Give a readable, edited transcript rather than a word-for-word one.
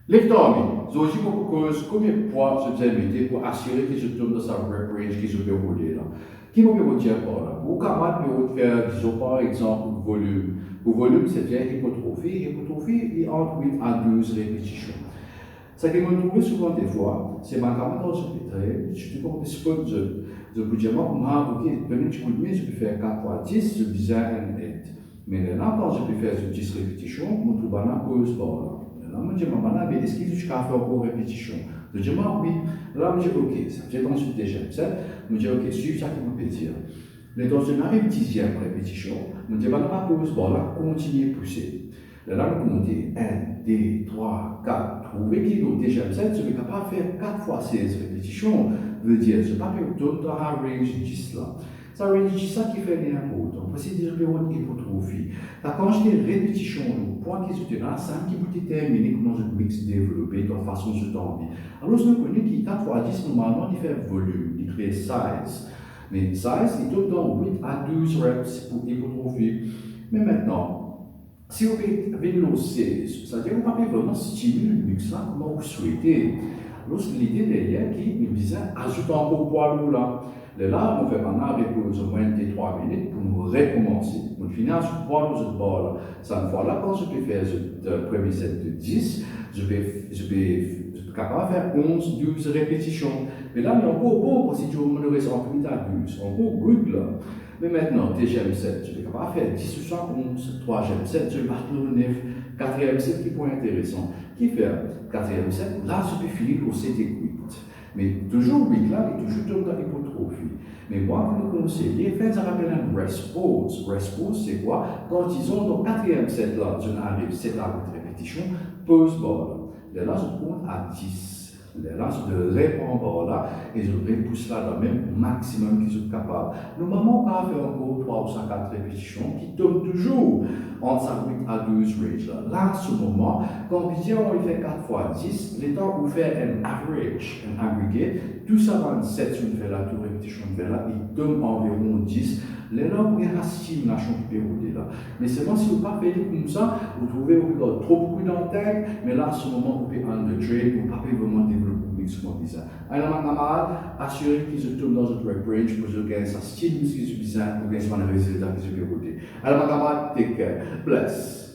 Lectami, hoje uma coisa come pois subsidiamente pour assurer que je tourne dans sa rep range qui se peut rouler là. Qui m'a peut dire par là? Ou capable peut faire, disons par exemple, volume. Le volume, c'est bien hypotrophie. Hypotrophie est entre 8 à 12 répétitions. Ce qui me trouve souvent des fois, c'est ma caméra dans ce pétré, je suis comme des spots, je peux dire, moi, ok, donner un petit coup de main, je peux faire 4 fois 10, je disais un 8. Mais là, quand je peux faire 10 répétitions, je trouve un cause par là. Là, je me dis, mais est-ce qu'il y a faire encore répétition? Je dis, oui. Là, je me dis, ok, ça fait ensuite déjà ça. Je me dis, ok, suivre ça qui me peut dire. Mais dans une arrive 10e répétition, je me dis, pas pause, bon là, continuez à pousser. Là, on compte 1, 2, 3, 4. Trouvez qu'il y a déjà 7, je vais capable de faire 4 fois 16 répétitions. Veut dire, je ne vais pas faire tout dans la range 10 là. Ça range 10 ça qui fait l'important. Pour dire que votre hypotrophie. La quantité de répétitions, le point qui se là, c'est un qui peut terminer comment je mix développer de façon de se tendre. Alors, je connais qui 4 fois 10, normalement, il fait volume, il crée size. Mais size, il tourne dans 8 à 12 reps pour hypotrophie. Mais maintenant, si vous avez l'OC, c'est-à-dire que vous pouvez vraiment stimuler le muscle comme vous souhaitez. Lorsque l'idée derrière qui nous disait ajouter encore poids lourd là. Là, on fait maintenant avec au moins de 3 minutes pour nous recommencer. On finit sur poids lourd de bord là. Cette fois-là, quand je peux faire le premier set de 10, je peux capable de faire 11, 12 répétitions. Mais là, il y a encore bon parce que je me reste en 8 à 12. Encore good là. Mais maintenant, deuxième set, je vais capable de faire 10 ou 111, troisième set, je vais partir au 9, quatrième set qui est point intéressant. Qui fait quatrième set, là je peux finir au 7 et 8. Mais toujours 8 là, et toujours dans l'hypotrophie. Mais moi, je vous conseille, faites ça rappelle un rest pause. Rest pause, c'est quoi? Quand ils ont dans le quatrième set là, je n'arrive 7 à 8 répétitions, pause ball. Là, je compte à 10. Là, je réponds là et je repousse là dans le même maximum qu'ils sont capables. Normalement, on va faire encore 3 ou 4 répétitions qui tombent toujours entre 8 à 12 range. Là, à ce moment, quand on dit on fait 4 fois 10, les temps où faire un average, un aggregate, tout ça va 7 si on fait la tour répétition, là, il tombe environ 10. Les là, vous avez la stimulation qui peut rouler là. Mais c'est moi, si vous ne pas faire comme ça, vous trouvez trop beaucoup dans la tête, mais là, à ce moment, vous pouvez undertrade, vous ne pouvez pas vraiment développer comme ça. Alors, ma camarade, assurez qu'ils se tournent dans notre rep range pour que gagner sa stimulus qui est suffisant pour gagner son résultat qui est rouler. Alors, ma camarade, take care. Bless.